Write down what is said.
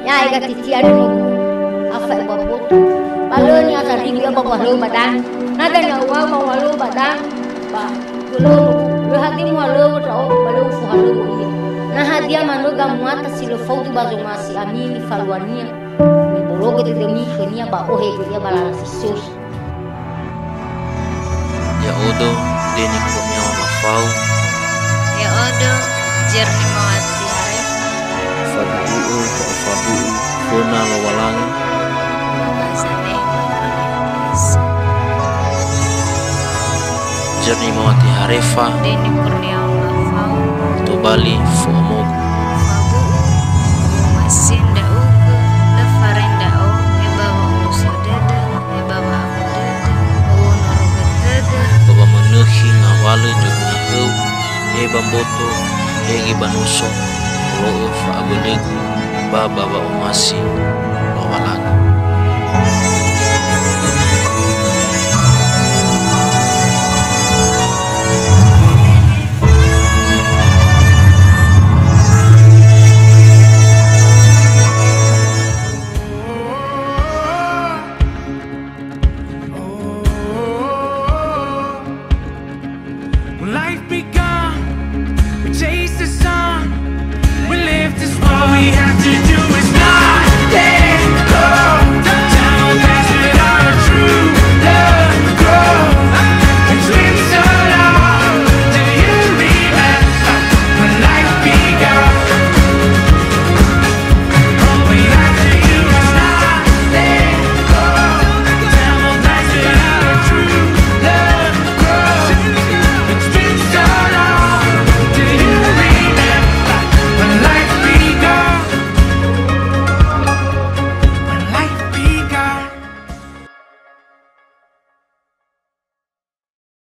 Ya iga titian no afa baboto baloni asa ringa babalo badang nada na wa mawalo badang ba gulo lo hadi mwalo tao balo fuhalo ni na hadia manoga muata silo fautu bazo masi amini falwania ni bologo de demi khania ba ohe dia balala sisus ya odo deni komnya mafau ya odo jerni mawati hari fabu fabu fona lawalang basane jerni mawati harefa deni kurnia mafau to bali fomo fabu masinda ugu la farenda o e baba musodeda e baba akudeda o norobededa baba menuhi ngawale jugna heu e bamboto e gibanuso lo fa abulegu baba ba umasi lawalang Life begun, we chased the sun, we lived as what we had.